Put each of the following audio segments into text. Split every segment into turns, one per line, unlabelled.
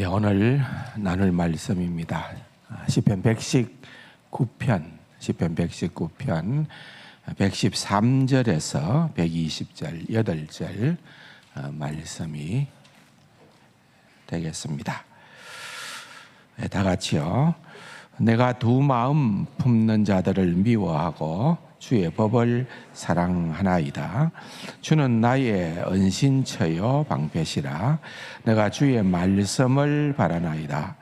네, 오늘 나눌 말씀입니다. 시편 119편 113절에서 120절 8절 말씀이 되겠습니다. 네, 다 같이요. 내가 두 마음 품는 자들을 미워하고 주의 법을 사랑하나이다. 주는 나의 은신처요 방패시라. 내가 주의 말씀을 바라나이다.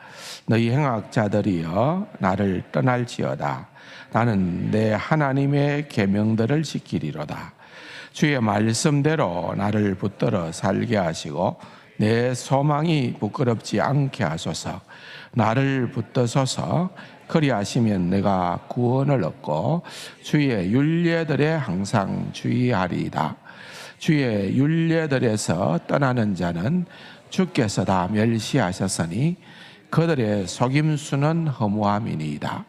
너희 행악자들이여 나를 떠날지어다. 나는 내 하나님의 계명들을 지키리로다. 주의 말씀대로 나를 붙들어 살게 하시고 내 소망이 부끄럽지 않게 하소서. 나를 붙드소서. 그리하시면 내가 구원을 얻고 주의 율례들에 항상 주의하리이다. 주의 율례들에서 떠나는 자는 주께서 다 멸시하셨으니 그들의 속임수는 허무함이니이다.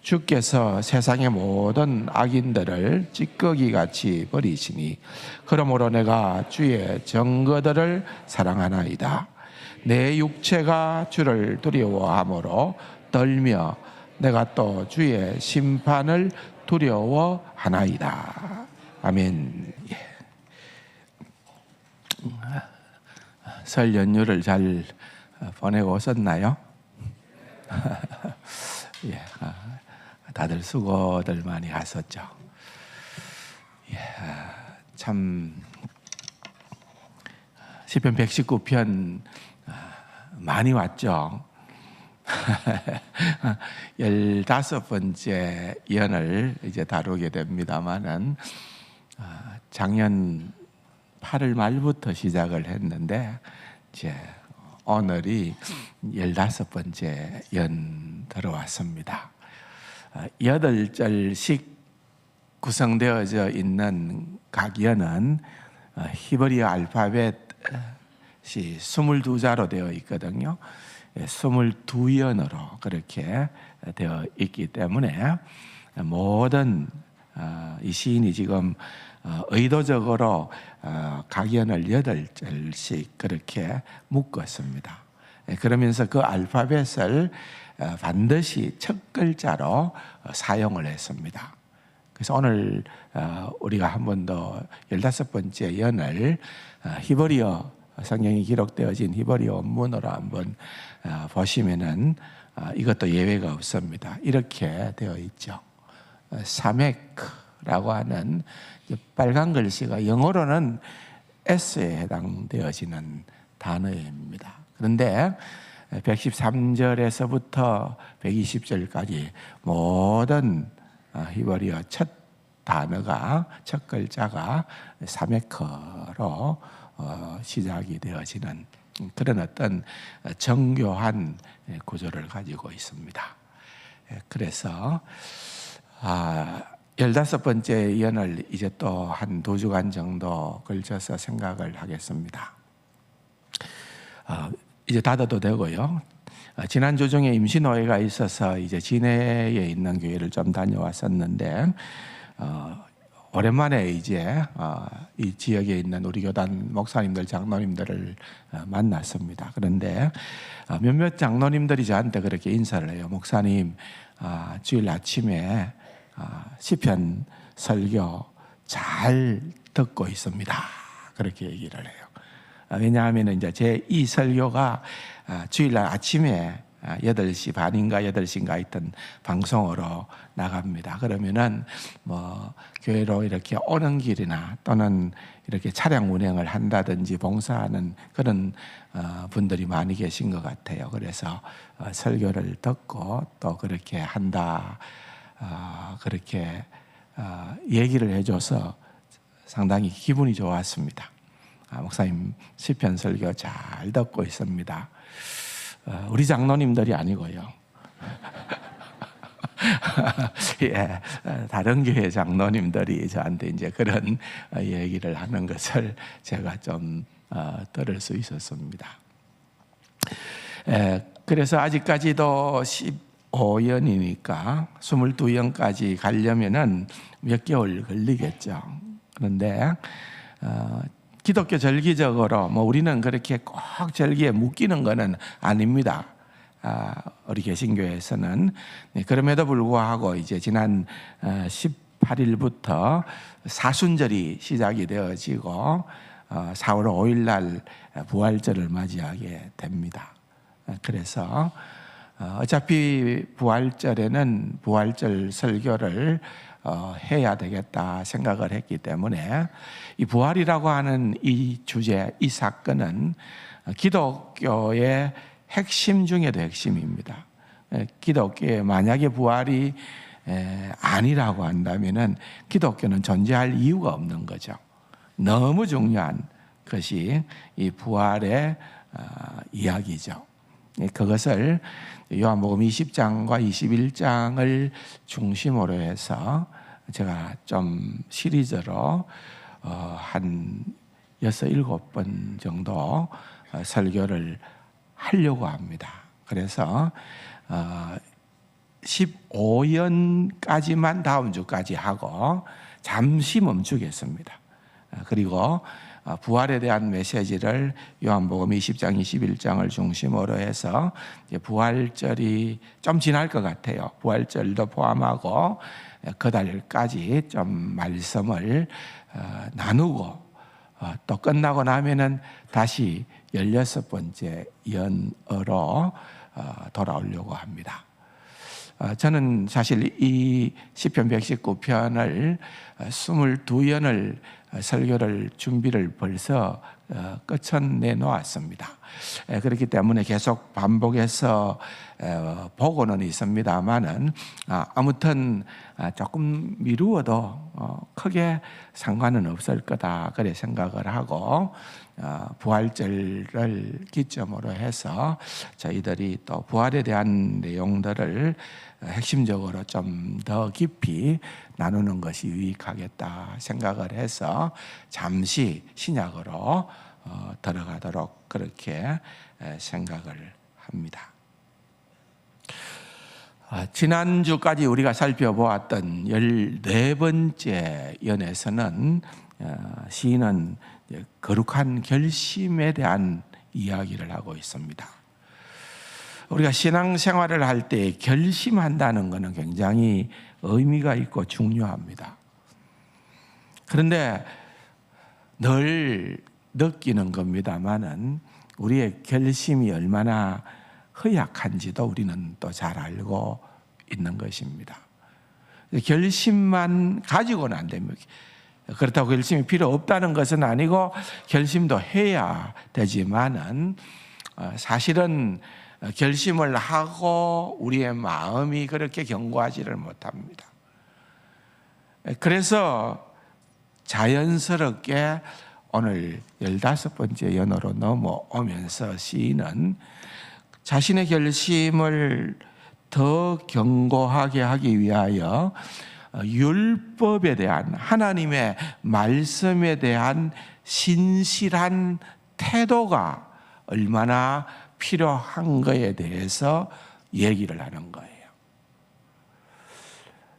주께서 세상의 모든 악인들을 찌꺼기같이 버리시니 그러므로 내가 주의 증거들을 사랑하나이다. 내 육체가 주를 두려워하므로 떨며 내가 또 주의 심판을 두려워하나이다. 아멘. 설 연휴를 잘 보내고 오셨나요? 예, 다들 수고들 많이 하셨죠. 예, 참 시편 119편 많이 왔죠. 15번째 연을 이제 다루게 됩니다만은 작년 8월 말부터 시작을 했는데 이제 오늘이 15번째 연 들어왔습니다. 8절씩 구성되어져 있는 각 연은 히브리어 알파벳이 22자로 되어 있거든요. 22연으로 그렇게 되어 있기 때문에 모든 이 시인이 지금 의도적으로 각 연을 8절씩 그렇게 묶었습니다. 그러면서 그 알파벳을 반드시 첫 글자로 사용을 했습니다. 그래서 오늘 우리가 한 번 더 15번째 연을 히브리어 성경이 기록되어진 히브리어 원문으로 한번 보시면은 이것도 예외가 없습니다. 이렇게 되어 있죠. 사메크라고 하는 빨간 글씨가 영어로는 S에 해당되어지는 단어입니다. 그런데 113절에서부터 120절까지 모든 히브리어 첫 단어가 첫 글자가 사메크로 시작이 되어지는 그런 어떤 정교한 구조를 가지고 있습니다. 그래서 15번째 연을 이제 또 한 2주간 정도 걸쳐서 생각을 하겠습니다. 이제 닫아도 되고요. 지난주 중에 임시노예가 있어서 이제 진해에 있는 교회를 좀 다녀왔었는데 오랜만에 이제 이 지역에 있는 우리 교단 목사님들, 장로님들을 만났습니다. 그런데 몇몇 장로님들이 저한테 그렇게 인사를 해요. 목사님, 주일 아침에 시편 설교 잘 듣고 있습니다. 그렇게 얘기를 해요. 왜냐하면 이제 제 이 설교가 주일날 아침에 8시 반인가 8시인가 하여튼 방송으로 나갑니다. 그러면은 뭐 교회로 이렇게 오는 길이나 또는 이렇게 차량 운행을 한다든지 봉사하는 그런 분들이 많이 계신 것 같아요. 그래서 설교를 듣고 또 그렇게 한다 그렇게 얘기를 해줘서 상당히 기분이 좋았습니다. 목사님 시편 설교 잘 듣고 있습니다. 우리 장로님들이 아니고요. 예, 다른 교회 장로님들이 저한테 이제 그런 얘기를 하는 것을 제가 좀 들을 수 있었습니다. 그래서 아직까지도 15연이니까 22연까지 가려면은 몇 개월 걸리겠죠. 그런데 기독교 절기적으로 뭐 우리는 그렇게 꼭 절기에 묶이는 것은 아닙니다. 우리 개신교에서는. 그럼에도 불구하고 이제 지난 18일부터 사순절이 시작이 되어지고 4월 5일 날 부활절을 맞이하게 됩니다. 그래서 어차피 부활절에는 부활절 설교를 해야 되겠다 생각을 했기 때문에 이 부활이라고 하는 이 주제, 이 사건은 기독교의 핵심 중에도 핵심입니다. 기독교에 만약에 부활이 아니라고 한다면은 기독교는 존재할 이유가 없는 거죠. 너무 중요한 것이 이 부활의 이야기죠. 그것을 요한복음 20장과 21장을 중심으로 해서 제가 좀 시리즈로 한 6, 7번 정도 설교를 하려고 합니다. 그래서 15연까지만 다음 주까지 하고 잠시 멈추겠습니다. 그리고 부활에 대한 메시지를 요한복음 20장, 21장을 중심으로 해서 부활절이 좀 지날 것 같아요. 부활절도 포함하고 그달까지 좀 말씀을 나누고 또 끝나고 나면은 다시 16번째 연어로 돌아오려고 합니다. 저는 사실 이 시편 119편을 22연을 설교를 준비를 벌써 끝내 놓았습니다. 그렇기 때문에 계속 반복해서 보고는 있습니다만은 아무튼 조금 미루어도 크게 상관은 없을 거다 그래 생각을 하고 부활절을 기점으로 해서 저희들이 또 부활에 대한 내용들을 핵심적으로 좀 더 깊이 나누는 것이 유익하겠다 생각을 해서 잠시 신약으로 들어가도록 그렇게 생각을 합니다. 지난주까지 우리가 살펴보았던 14번째 연에서는 시인은 거룩한 결심에 대한 이야기를 하고 있습니다. 우리가 신앙생활을 할 때 결심한다는 것은 굉장히 의미가 있고 중요합니다. 그런데 늘 느끼는 겁니다만은 우리의 결심이 얼마나 허약한지도 우리는 또 잘 알고 있는 것입니다. 결심만 가지고는 안 됩니다. 그렇다고 결심이 필요 없다는 것은 아니고 결심도 해야 되지만은 사실은 결심을 하고 우리의 마음이 그렇게 견고하지를 못합니다. 그래서 자연스럽게 오늘 15번째 연어로 넘어오면서 시인은 자신의 결심을 더 견고하게 하기 위하여 율법에 대한 하나님의 말씀에 대한 신실한 태도가 얼마나 필요한 것에 대해서 얘기를 하는 거예요.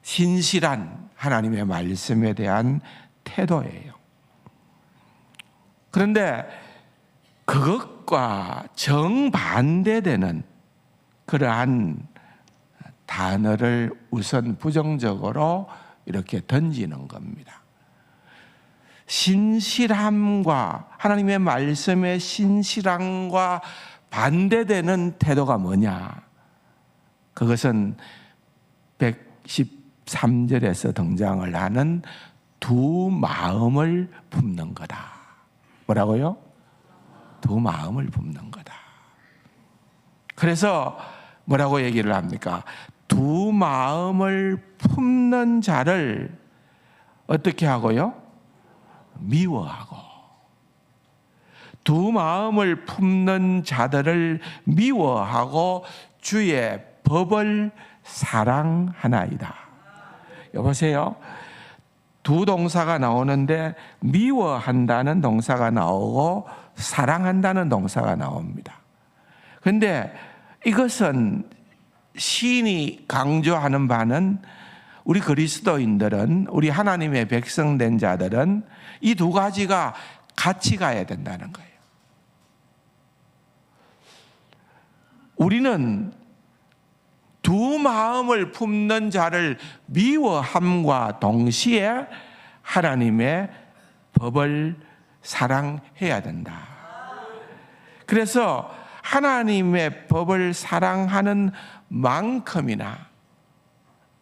신실한 하나님의 말씀에 대한 태도예요. 그런데 그것과 정반대되는 그러한 단어를 우선 부정적으로 이렇게 던지는 겁니다. 신실함과 하나님의 말씀의 신실함과 반대되는 태도가 뭐냐? 그것은 113절에서 등장을 하는 두 마음을 품는 거다. 뭐라고요? 두 마음을 품는 거다. 그래서 뭐라고 얘기를 합니까? 두 마음을 품는 자를 어떻게 하고요? 미워하고. 두 마음을 품는 자들을 미워하고 주의 법을 사랑하나이다. 여보세요. 두 동사가 나오는데 미워한다는 동사가 나오고 사랑한다는 동사가 나옵니다. 그런데 이것은 시인이 강조하는 바는 우리 그리스도인들은, 우리 하나님의 백성된 자들은 이 두 가지가 같이 가야 된다는 거예요. 우리는 두 마음을 품는 자를 미워함과 동시에 하나님의 법을 사랑해야 된다. 그래서 하나님의 법을 사랑하는 만큼이나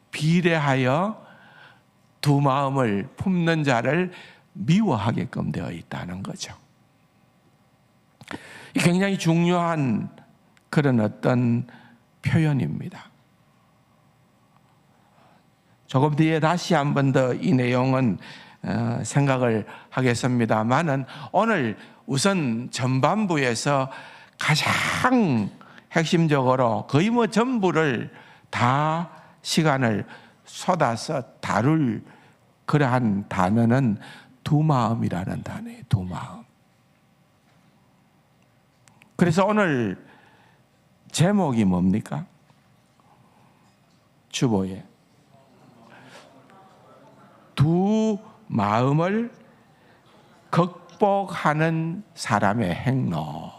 비례하여 두 마음을 품는 자를 미워하게끔 되어 있다는 거죠. 굉장히 중요한 그런 어떤 표현입니다. 조금 뒤에 다시 한 번 더 이 내용은 생각을 하겠습니다만은 오늘 우선 전반부에서 가장 핵심적으로 거의 전부를 다 시간을 쏟아서 다룰 그러한 단어는 두 마음이라는 단어예요. 두 마음. 그래서 오늘 제목이 뭡니까? 주보에 두 마음을 극복하는 사람의 행로.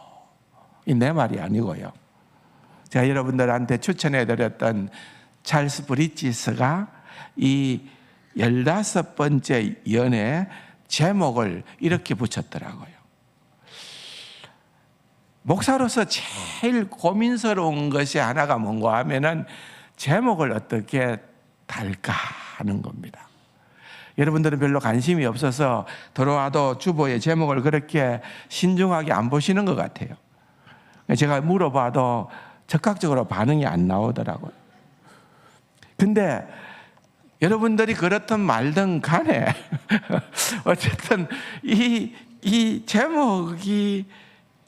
이 내 말이 아니고요. 제가 여러분들한테 추천해드렸던 찰스 브리지스가 이 15번째 연의 제목을 이렇게 붙였더라고요. 목사로서 제일 고민스러운 것이 하나가 뭔가 하면은 제목을 어떻게 달까 하는 겁니다. 여러분들은 별로 관심이 없어서 들어와도 주보의 제목을 그렇게 신중하게 안 보시는 것 같아요. 제가 물어봐도 적극적으로 반응이 안 나오더라고요. 근데 여러분들이 그렇든 말든 간에 어쨌든 이 제목이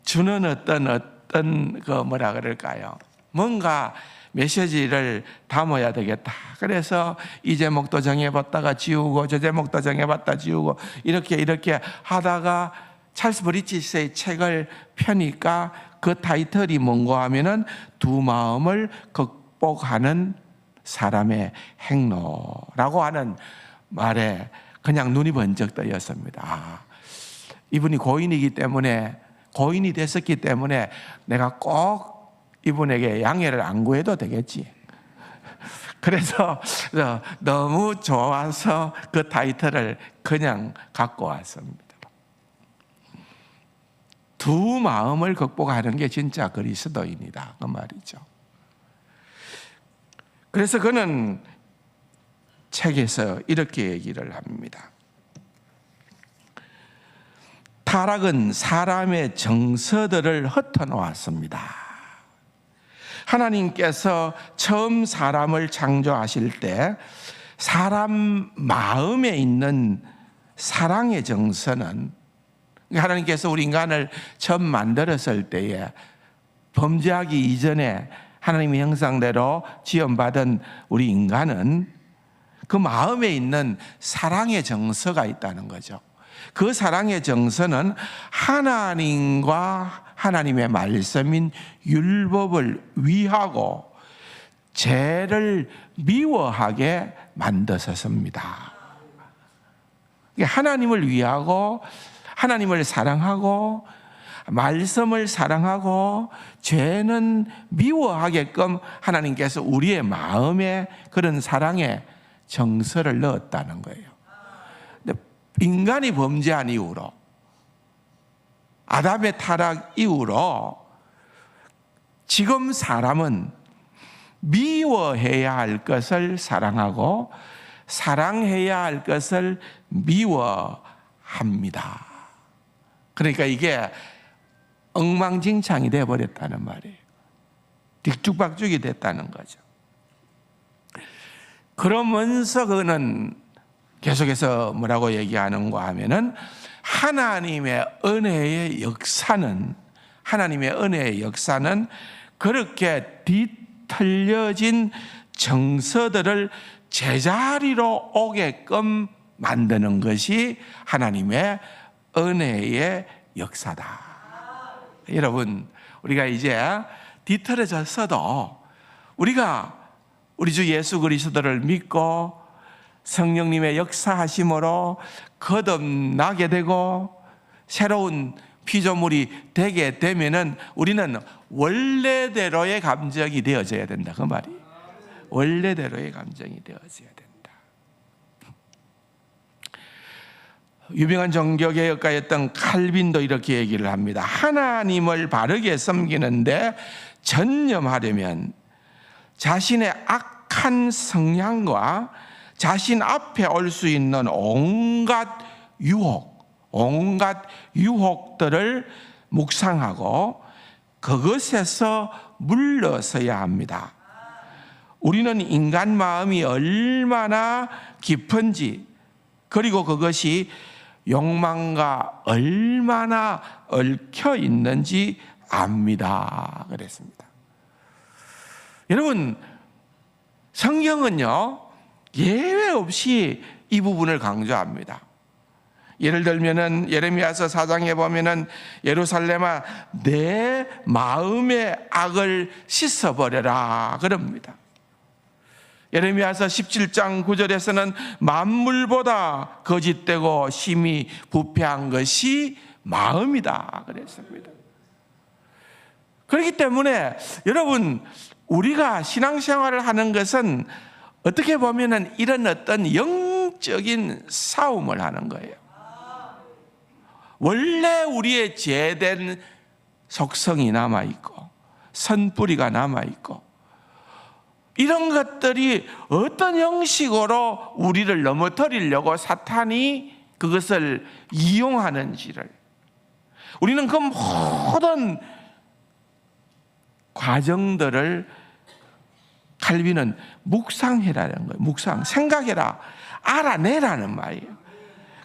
주는 어떤 그 뭐라 그럴까요? 뭔가 메시지를 담아야 되겠다. 그래서 이 제목도 정해봤다가 지우고 저 제목도 정해봤다 지우고 이렇게 하다가 찰스 브리지스의 책을 펴니까 그 타이틀이 뭔가 하면은 두 마음을 극복하는 사람의 행로라고 하는 말에 그냥 눈이 번쩍 뜨였습니다. 이분이 고인이 됐었기 때문에 내가 꼭 이분에게 양해를 안 구해도 되겠지. 그래서 너무 좋아서 그 타이틀을 그냥 갖고 왔습니다. 두 마음을 극복하는 게 진짜 그리스도인이다. 그 말이죠. 그래서 그는 책에서 이렇게 얘기를 합니다. 타락은 사람의 정서들을 흩어놓았습니다. 하나님께서 처음 사람을 창조하실 때 사람 마음에 있는 사랑의 정서는 하나님께서 우리 인간을 처음 만들었을 때에 범죄하기 이전에 하나님의 형상대로 지음받은 우리 인간은 그 마음에 있는 사랑의 정서가 있다는 거죠. 그 사랑의 정서는 하나님과 하나님의 말씀인 율법을 위하고 죄를 미워하게 만드셨습니다. 하나님을 위하고 하나님을 사랑하고 말씀을 사랑하고 죄는 미워하게끔 하나님께서 우리의 마음에 그런 사랑의 정서를 넣었다는 거예요. 근데 인간이 범죄한 이후로 아담의 타락 이후로 지금 사람은 미워해야 할 것을 사랑하고 사랑해야 할 것을 미워합니다. 그러니까 이게 엉망진창이 되어버렸다는 말이에요. 뒤죽박죽이 됐다는 거죠. 그러면서 그는 계속해서 뭐라고 얘기하는가 하면은 하나님의 은혜의 역사는 그렇게 뒤틀려진 정서들을 제자리로 오게끔 만드는 것이 하나님의 은혜의 역사다. 여러분, 우리가 이제 뒤틀어졌어도 우리가 우리 주 예수 그리스도를 믿고 성령님의 역사하심으로 거듭나게 되고 새로운 피조물이 되게 되면은 우리는 원래대로의 감정이 되어져야 된다. 그 말이. 원래대로의 감정이 되어져야 된다. 유명한 종교개혁가였던 칼빈도 이렇게 얘기를 합니다. 하나님을 바르게 섬기는데 전념하려면 자신의 악한 성향과 자신 앞에 올 수 있는 온갖 유혹들을 묵상하고 그것에서 물러서야 합니다. 우리는 인간 마음이 얼마나 깊은지, 그리고 그것이 욕망과 얼마나 얽혀 있는지 압니다. 그랬습니다. 여러분, 성경은요, 예외 없이 이 부분을 강조합니다. 예를 들면은 예레미야서 4장에 보면은 예루살렘아 내 마음의 악을 씻어버려라 그럽니다. 예레미야서 17장 9절에서는 만물보다 거짓되고 심히 부패한 것이 마음이다 그랬습니다. 그렇기 때문에 여러분, 우리가 신앙생활을 하는 것은 어떻게 보면은 이런 어떤 영적인 싸움을 하는 거예요. 원래 우리의 죄된 속성이 남아있고 선뿌리가 남아있고 이런 것들이 어떤 형식으로 우리를 넘어뜨리려고 사탄이 그것을 이용하는지를, 우리는 그 모든 과정들을 칼빈은 묵상해라는 거예요. 생각해라, 알아내라는 말이에요.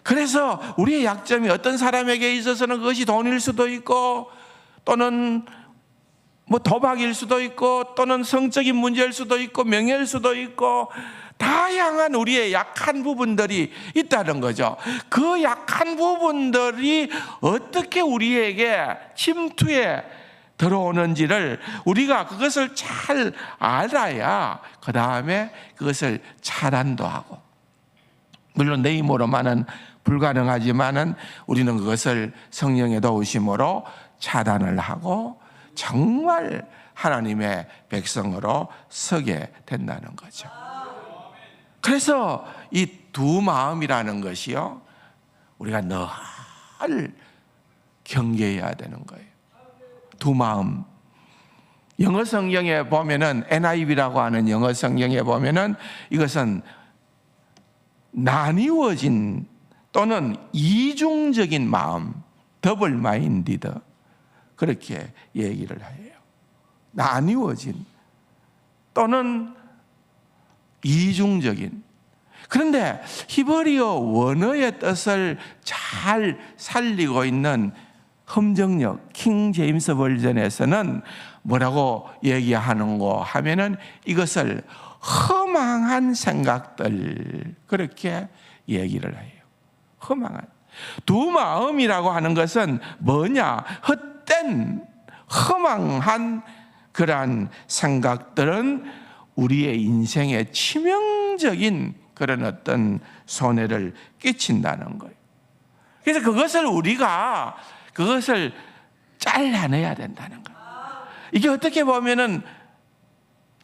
그래서 우리의 약점이 어떤 사람에게 있어서는 그것이 돈일 수도 있고, 또는 도박일 수도 있고, 또는 성적인 문제일 수도 있고, 명예일 수도 있고, 다양한 우리의 약한 부분들이 있다는 거죠. 그 약한 부분들이 어떻게 우리에게 침투해 들어오는지를 우리가 그것을 잘 알아야 그 다음에 그것을 차단도 하고, 물론 내 힘으로만은 불가능하지만은 우리는 그것을 성령의 도우심으로 차단을 하고 정말 하나님의 백성으로 서게 된다는 거죠. 그래서 이 두 마음이라는 것이요, 우리가 늘 경계해야 되는 거예요. 두 마음. 영어 성경에 보면은 NIV라고 하는 영어 성경에 보면은 이것은 나뉘어진 또는 이중적인 마음, 더블 마인디드, 그렇게 얘기를 해요. 나뉘어진 또는 이중적인. 그런데 히브리어 원어의 뜻을 잘 살리고 있는 험정역 킹 제임스 버전에서는 뭐라고 얘기하는고 하면은 이것을 허망한 생각들, 그렇게 얘기를 해요. 허망한. 두 마음이라고 하는 것은 뭐냐? 헛된 허망한 그러한 생각들은 우리의 인생에 치명적인 그런 어떤 손해를 끼친다는 거예요. 그래서 우리가 그것을 잘라내야 된다는 거예요. 이게 어떻게 보면은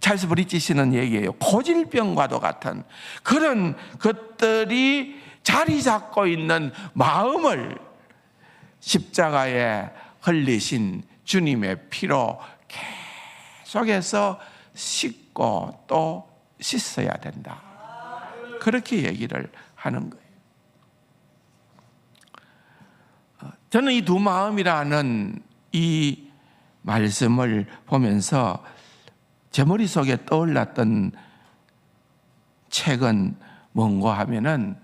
찰스 브릿지 씨는 얘기해요. 고질병과도 같은 그런 것들이 자리 잡고 있는 마음을 십자가에 흘리신 주님의 피로 계속해서 씻고 또 씻어야 된다. 그렇게 얘기를 하는 거예요. 저는 이 두 마음이라는 이 말씀을 보면서 제 머릿속에 떠올랐던 책은 뭔가 하면은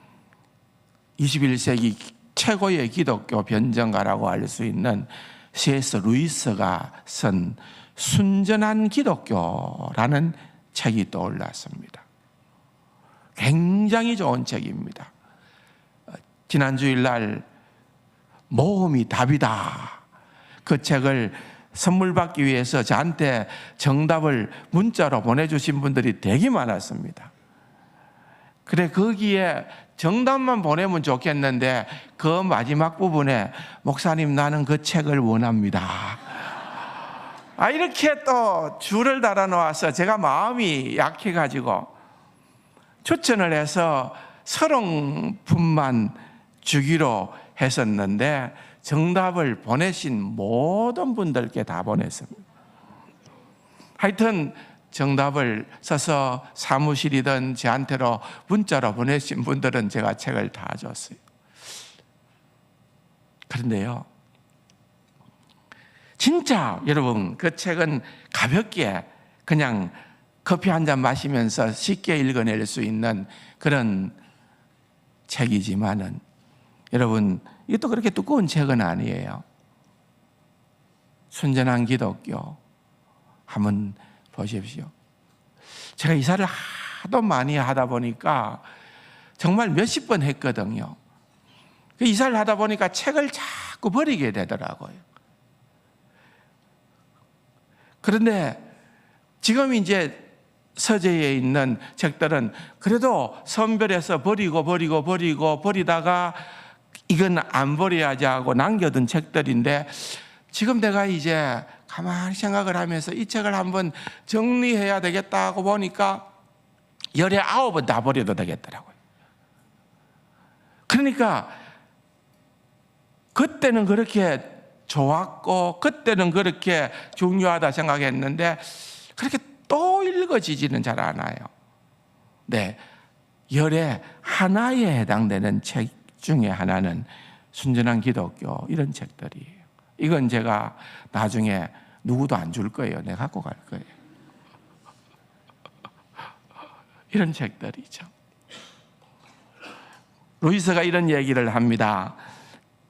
21세기 최고의 기독교 변증가라고 할 수 있는 C.S. 루이스가 쓴 순전한 기독교라는 책이 떠올랐습니다. 굉장히 좋은 책입니다. 지난 주일날 모험이 답이다, 그 책을 선물 받기 위해서 저한테 정답을 문자로 보내주신 분들이 되게 많았습니다. 그래, 거기에 정답만 보내면 좋겠는데 그 마지막 부분에 목사님 나는 그 책을 원합니다. 이렇게 또 줄을 달아 놓아서 제가 마음이 약해가지고 추천을 해서 30분만 주기로 했었는데 정답을 보내신 모든 분들께 다 보냈습니다. 하여튼 정답을 써서 사무실이든 저한테로 문자로 보내신 분들은 제가 책을 다 줬어요. 그런데요, 진짜 여러분 그 책은 가볍게 그냥 커피 한 잔 마시면서 쉽게 읽어낼 수 있는 그런 책이지만은 여러분 이것도 그렇게 두꺼운 책은 아니에요. 순전한 기독교 한번 보십시오. 제가 이사를 하도 많이 하다 보니까 정말 몇십 번 했거든요. 그 이사를 하다 보니까 책을 자꾸 버리게 되더라고요. 그런데 지금 이제 서재에 있는 책들은 그래도 선별해서 버리다가 이건 안 버려야지 하고 남겨둔 책들인데 지금 내가 이제 가만히 생각을 하면서 이 책을 한번 정리해야 되겠다 하고 보니까 19번 다 버려도 되겠더라고요. 그러니까 그때는 그렇게 좋았고 그때는 그렇게 중요하다 생각했는데 그렇게 또 읽어지지는 잘 않아요. 네, 열의 하나에 해당되는 책 중에 하나는 순전한 기독교 이런 책들이에요. 이건 제가 나중에 누구도 안 줄 거예요. 내가 갖고 갈 거예요. 이런 책들이죠. 루이스가 이런 얘기를 합니다.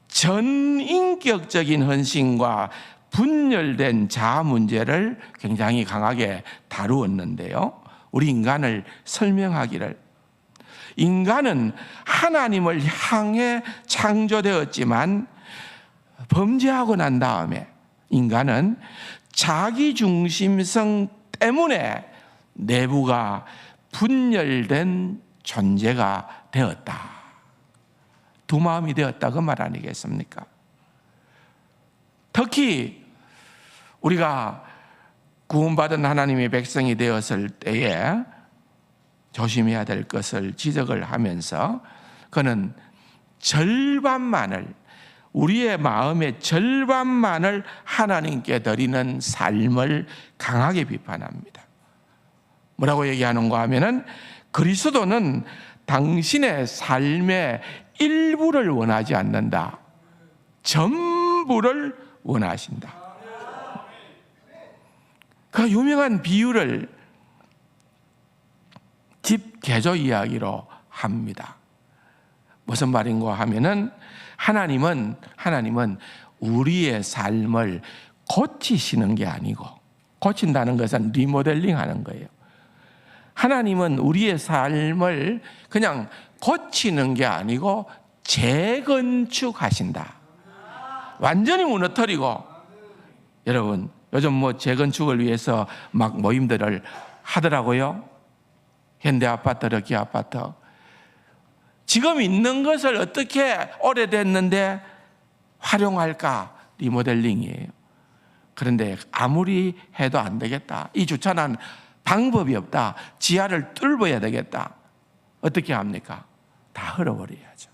전인격적인 헌신과 분열된 자아 문제를 굉장히 강하게 다루었는데요. 우리 인간을 설명하기를 인간은 하나님을 향해 창조되었지만 범죄하고 난 다음에 인간은 자기중심성 때문에 내부가 분열된 존재가 되었다. 두 마음이 되었다 그 말 아니겠습니까? 특히 우리가 구원받은 하나님의 백성이 되었을 때에 조심해야 될 것을 지적을 하면서 그는 우리의 마음의 절반만을 하나님께 드리는 삶을 강하게 비판합니다. 뭐라고 얘기하는가 하면은 그리스도는 당신의 삶의 일부를 원하지 않는다. 전부를 원하신다. 그 유명한 비유를 집 개조 이야기로 합니다. 무슨 말인가 하면은 하나님은 우리의 삶을 고치시는 게 아니고, 고친다는 것은 리모델링 하는 거예요. 하나님은 우리의 삶을 그냥 고치는 게 아니고 재건축하신다. 완전히 무너뜨리고, 여러분 요즘 재건축을 위해서 막 모임들을 하더라고요. 현대아파트, 럭키아파트. 지금 있는 것을 어떻게 오래됐는데 활용할까? 리모델링이에요. 그런데 아무리 해도 안 되겠다. 이 주차는 방법이 없다. 지하를 뚫어야 되겠다. 어떻게 합니까? 다 헐어버려야죠.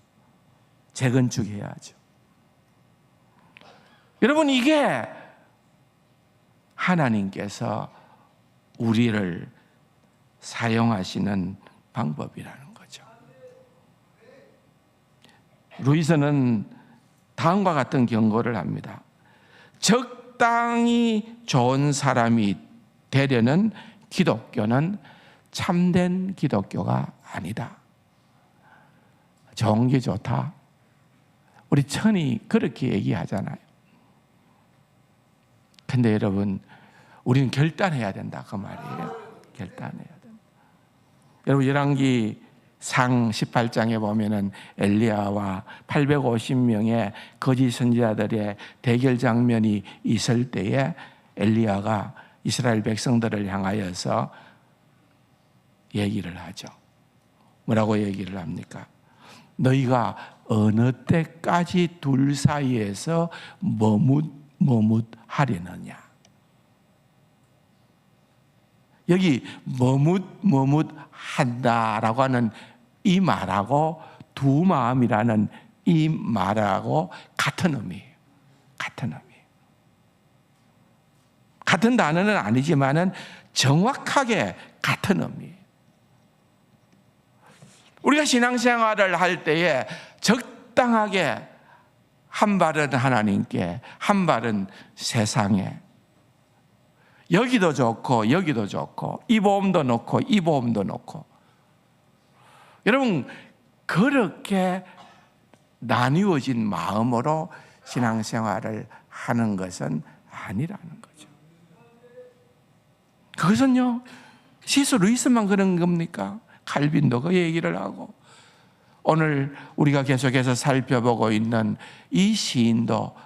재건축해야죠. 여러분, 이게 하나님께서 우리를 사용하시는 방법이라는 거죠. 루이스는 다음과 같은 경고를 합니다. 적당히 좋은 사람이 되려는 기독교는 참된 기독교가 아니다. 좋은 게 좋다. 우리 천이 그렇게 얘기하잖아요. 근데 여러분, 우리는 결단해야 된다 그 말이에요. 결단해야 된다. 여러분, 열왕기 상 18장에 보면은 엘리야와 850명의 거짓 선지자들의 대결 장면이 있을 때에 엘리야가 이스라엘 백성들을 향하여서 얘기를 하죠. 뭐라고 얘기를 합니까? 너희가 어느 때까지 둘 사이에서 머뭇하려느냐. 여기 머뭇한다라고 하는 이 말하고 두 마음이라는 이 말하고 같은 의미예요. 같은 의미. 같은 단어는 아니지만은 정확하게 같은 의미예요. 우리가 신앙생활을 할 때에 적당하게 한 발은 하나님께, 한 발은 세상에, 여기도 좋고 여기도 좋고 이 보험도 놓고 이 보험도 놓고, 여러분 그렇게 나뉘어진 마음으로 신앙생활을 하는 것은 아니라는 거죠. 그것은요 C.S. 루이스만 그런 겁니까? 칼빈도 그 얘기를 하고, 오늘 우리가 계속해서 살펴보고 있는 이 시인도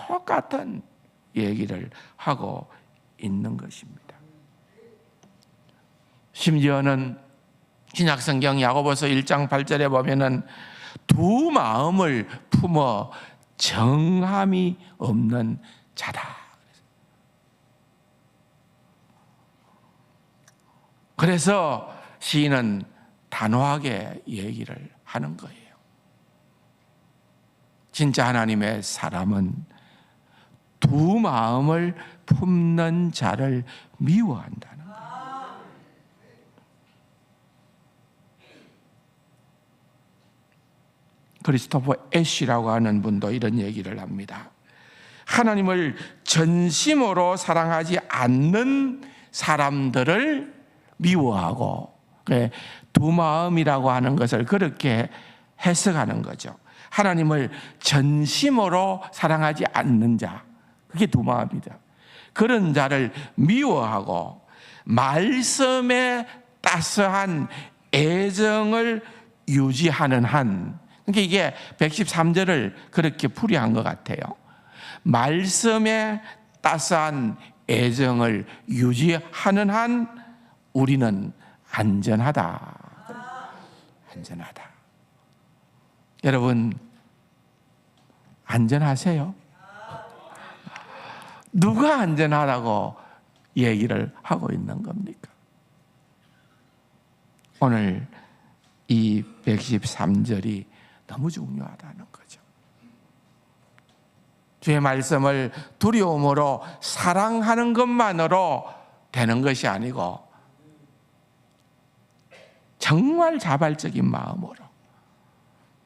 똑같은 얘기를 하고 있는 것입니다. 심지어는 신약성경 야고보서 1장 8절에 보면은 두 마음을 품어 정함이 없는 자다. 그래서 시인은 단호하게 얘기를 하는 거예요. 진짜 하나님의 사람은 두 마음을 품는 자를 미워한다는 거예요. 크리스토퍼 애쉬라고 하는 분도 이런 얘기를 합니다. 하나님을 전심으로 사랑하지 않는 사람들을 미워하고, 두 마음이라고 하는 것을 그렇게 해석하는 거죠. 하나님을 전심으로 사랑하지 않는 자, 그게 두 마음이다. 그런 자를 미워하고 말씀에 따스한 애정을 유지하는 한, 그러니까 이게 113절을 그렇게 풀이한 것 같아요. 말씀에 따스한 애정을 유지하는 한 우리는 안전하다. 안전하다. 여러분 안전하세요? 누가 안전하다고 얘기를 하고 있는 겁니까? 오늘 이 113절이 너무 중요하다는 거죠. 주의 말씀을 두려움으로 사랑하는 것만으로 되는 것이 아니고 정말 자발적인 마음으로,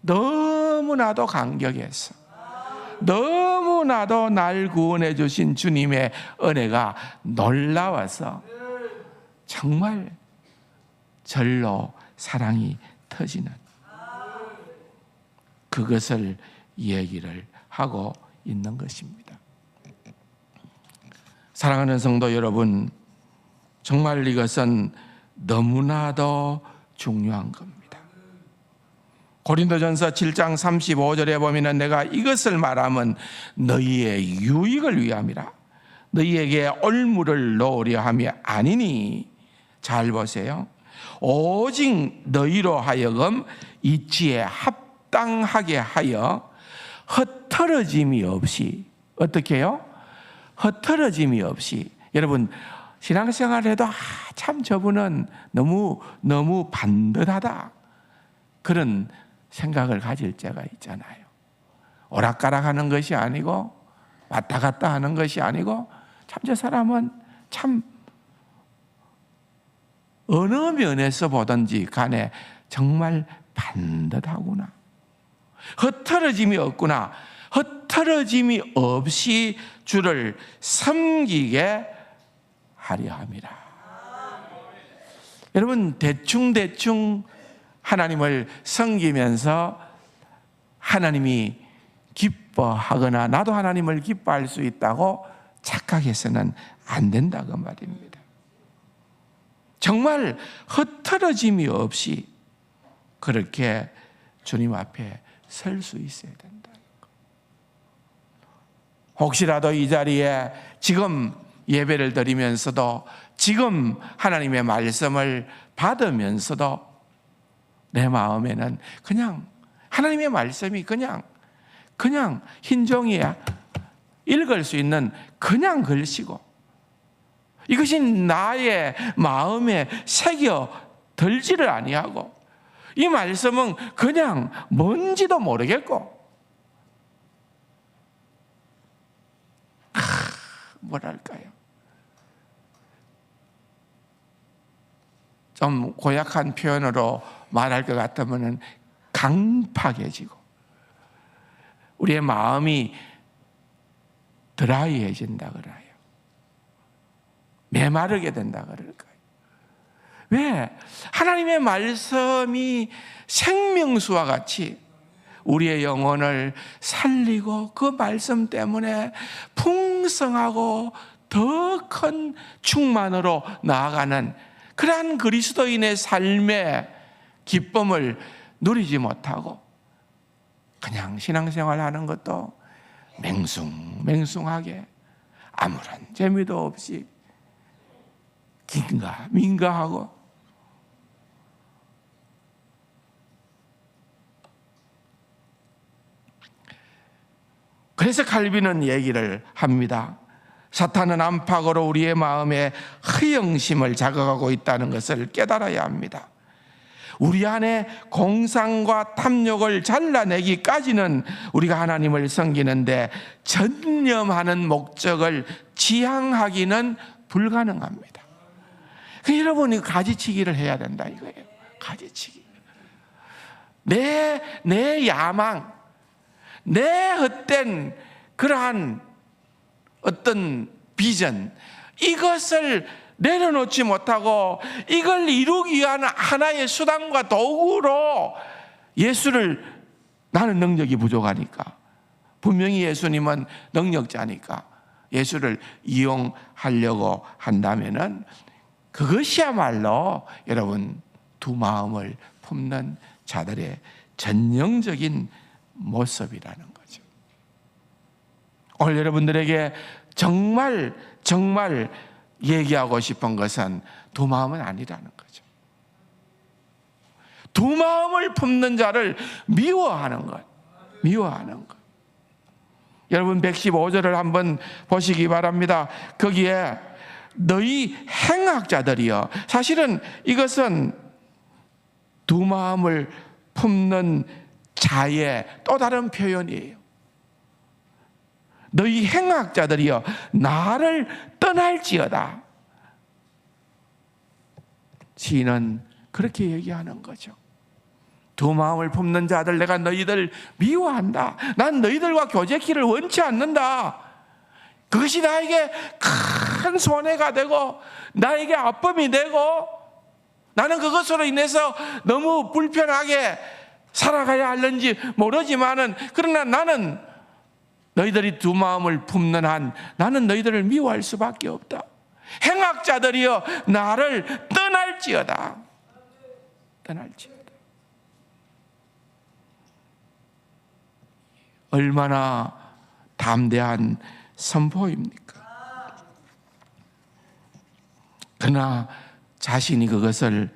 너무나도 감격해서, 너무나도 날 구원해 주신 주님의 은혜가 놀라워서 정말 절로 사랑이 터지는 그것을 얘기를 하고 있는 것입니다. 사랑하는 성도 여러분, 정말 이것은 너무나도 중요한 겁니다. 고린도전서 7장 35절에 보면 내가 이것을 말하면 너희의 유익을 위함이라, 너희에게 올무를 놓으려 함이 아니니. 잘 보세요. 오직 너희로 하여금 이치에 합당하게 하여 흩어짐이 없이, 어떻게 해요? 흩어짐이 없이. 여러분 신앙생활을 해도 참 저분은 너무 반듯하다, 그런 생각을 가질 때가 있잖아요. 오락가락하는 것이 아니고 왔다 갔다 하는 것이 아니고 참 저 사람은 참 어느 면에서 보든지 간에 정말 반듯하구나, 흩어짐이 없구나, 흩어짐이 없이 주를 섬기게 하려 함이라. 여러분 대충 하나님을 섬기면서 하나님이 기뻐하거나 나도 하나님을 기뻐할 수 있다고 착각해서는 안 된다고 말입니다. 정말 흩어짐이 없이 그렇게 주님 앞에 설 수 있어야 된다. 혹시라도 이 자리에 지금 예배를 드리면서도, 지금 하나님의 말씀을 받으면서도 내 마음에는 그냥 하나님의 말씀이 그냥 흰 종이에 읽을 수 있는 그냥 글씨고, 이것이 나의 마음에 새겨 들지를 아니하고, 이 말씀은 그냥 뭔지도 모르겠고, 뭐랄까요, 좀 고약한 표현으로 말할 것 같으면 강팍해지고 우리의 마음이 드라이해진다 그래요. 메마르게 된다 그럴까요? 왜? 하나님의 말씀이 생명수와 같이 우리의 영혼을 살리고 그 말씀 때문에 풍성하고 더 큰 충만으로 나아가는 그러한 그리스도인의 삶의 기쁨을 누리지 못하고 그냥 신앙생활 하는 것도 맹숭맹숭하게 아무런 재미도 없이 민가하고, 그래서 칼빈은 얘기를 합니다. 사탄은 안팎으로 우리의 마음에 허영심을 자극하고 있다는 것을 깨달아야 합니다. 우리 안에 공상과 탐욕을 잘라내기까지는 우리가 하나님을 섬기는데 전념하는 목적을 지향하기는 불가능합니다. 여러분이 가지치기를 해야 된다 이거예요. 가지치기. 내 야망, 내 헛된 그러한 어떤 비전, 이것을 내려놓지 못하고 이걸 이루기 위한 하나의 수단과 도구로 예수를, 나는 능력이 부족하니까, 분명히 예수님은 능력자니까 예수를 이용하려고 한다면은 그것이야말로 여러분 두 마음을 품는 자들의 전형적인 모습이라는 거죠. 오늘 여러분들에게 정말 얘기하고 싶은 것은 두 마음은 아니라는 거죠. 두 마음을 품는 자를 미워하는 것. 여러분 115절을 한번 보시기 바랍니다. 거기에 너희 행악자들이여, 사실은 이것은 두 마음을 품는 자의 또 다른 표현이에요. 너희 행악자들이여 나를 떠날지어다. 시인은 그렇게 얘기하는 거죠. 두 마음을 품는 자들, 내가 너희들 미워한다. 난 너희들과 교제키를 원치 않는다. 그것이 나에게 큰 손해가 되고 나에게 아픔이 되고 나는 그것으로 인해서 너무 불편하게 살아가야 하는지 모르지만은, 그러나 나는 너희들이 두 마음을 품는 한 나는 너희들을 미워할 수밖에 없다. 행악자들이여 나를 떠날지어다. 얼마나 담대한 선포입니까? 그러나 자신이 그것을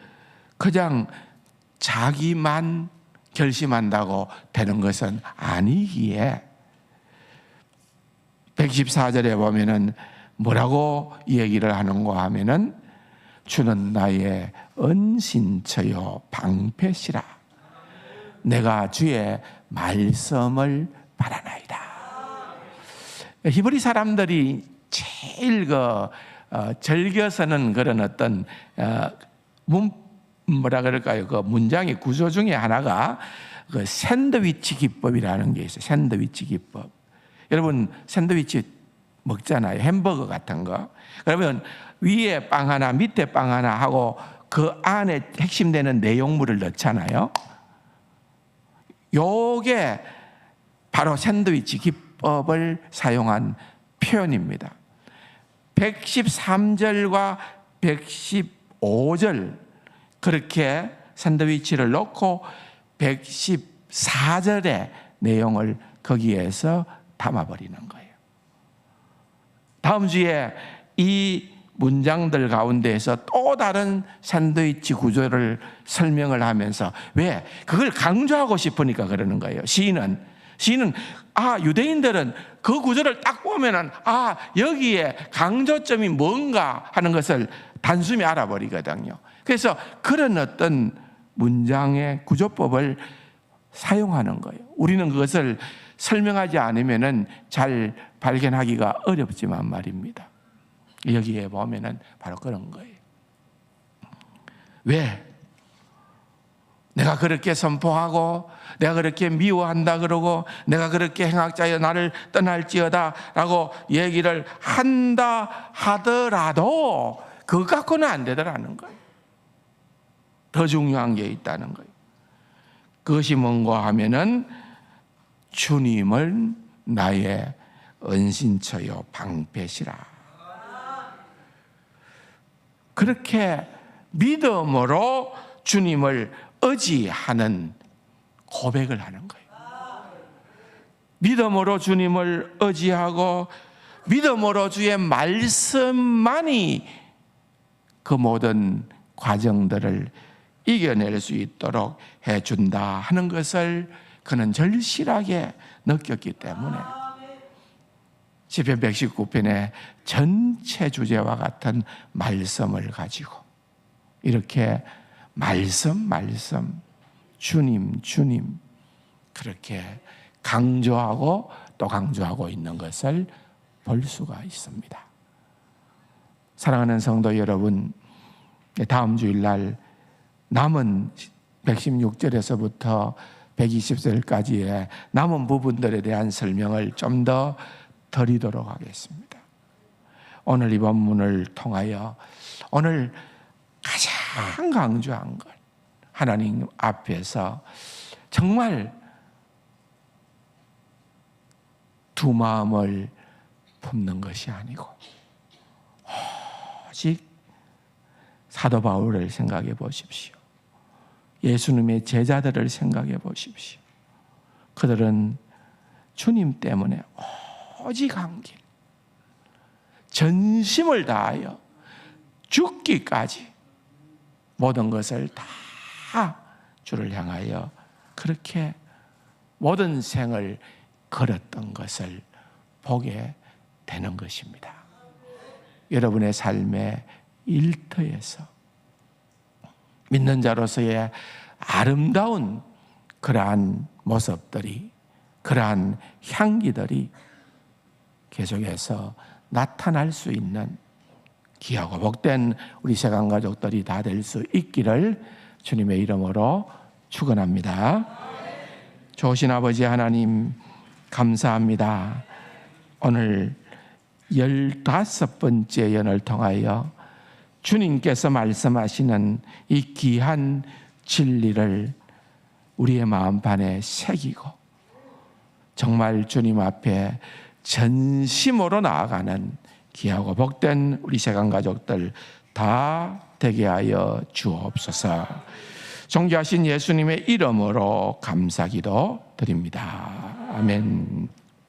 그냥 자기만 결심한다고 되는 것은 아니기에 114절에 보면은 뭐라고 얘기를 하는가 하면은 주는 나의 은신처요 방패시라. 내가 주의 말씀을 바라나이다. 히브리 사람들이 제일 즐겨서는 그런 어떤 뭐라 그럴까요? 그 문장의 구조 중에 하나가 그 샌드위치 기법이라는 게 있어요. 샌드위치 기법. 여러분 샌드위치 먹잖아요. 햄버거 같은 거. 그러면 위에 빵 하나, 밑에 빵 하나 하고 그 안에 핵심되는 내용물을 넣잖아요. 요게 바로 샌드위치 기법을 사용한 표현입니다. 113절과 115절 그렇게 샌드위치를 넣고 114절의 내용을 거기에서 담아버리는 거예요. 다음 주에 이 문장들 가운데에서 또 다른 샌드위치 구조를 설명을 하면서, 왜? 그걸 강조하고 싶으니까 그러는 거예요. 시인은 유대인들은 그 구조를 딱 보면은 여기에 강조점이 뭔가 하는 것을 단숨에 알아버리거든요. 그래서 그런 어떤 문장의 구조법을 사용하는 거예요. 우리는 그것을 설명하지 않으면은 잘 발견하기가 어렵지만 말입니다. 여기에 보면은 바로 그런 거예요. 왜? 내가 그렇게 선포하고 내가 그렇게 미워한다 그러고 내가 그렇게 행악자여 나를 떠날지어다 라고 얘기를 한다 하더라도 그것 갖고는 안 되더라는 거예요. 더 중요한 게 있다는 거예요. 그것이 뭔가 하면은 주님을 나의 은신처요 방패시라. 그렇게 믿음으로 주님을 의지하는 고백을 하는 거예요. 믿음으로 주님을 의지하고 믿음으로 주의 말씀만이 그 모든 과정들을 이겨낼 수 있도록 해준다 하는 것을 그는 절실하게 느꼈기 때문에 시편 119편의 전체 주제와 같은 말씀을 가지고 이렇게 말씀 주님 그렇게 강조하고 또 강조하고 있는 것을 볼 수가 있습니다. 사랑하는 성도 여러분, 다음 주일날 남은 116절에서부터 120절까지의 남은 부분들에 대한 설명을 좀 더 드리도록 하겠습니다. 오늘 이 본문을 통하여 오늘 가장 강조한 것, 하나님 앞에서 정말 두 마음을 품는 것이 아니고 오직 사도 바울을 생각해 보십시오. 예수님의 제자들을 생각해 보십시오. 그들은 주님 때문에 오직 한 길, 전심을 다하여 죽기까지 모든 것을 다 주를 향하여 그렇게 모든 생을 걸었던 것을 보게 되는 것입니다. 여러분의 삶의 일터에서 믿는 자로서의 아름다운 그러한 모습들이, 그러한 향기들이 계속해서 나타날 수 있는 귀하고 복된 우리 세상 가족들이 다 될 수 있기를 주님의 이름으로 축원합니다. 좋으신 아버지 하나님 감사합니다. 오늘 15번째 연을 통하여 주님께서 말씀하시는 이 귀한 진리를 우리의 마음판에 새기고 정말 주님 앞에 전심으로 나아가는 귀하고 복된 우리 세상 가족들 다 되게 하여 주옵소서. 존귀하신 예수님의 이름으로 감사기도 드립니다. 아멘.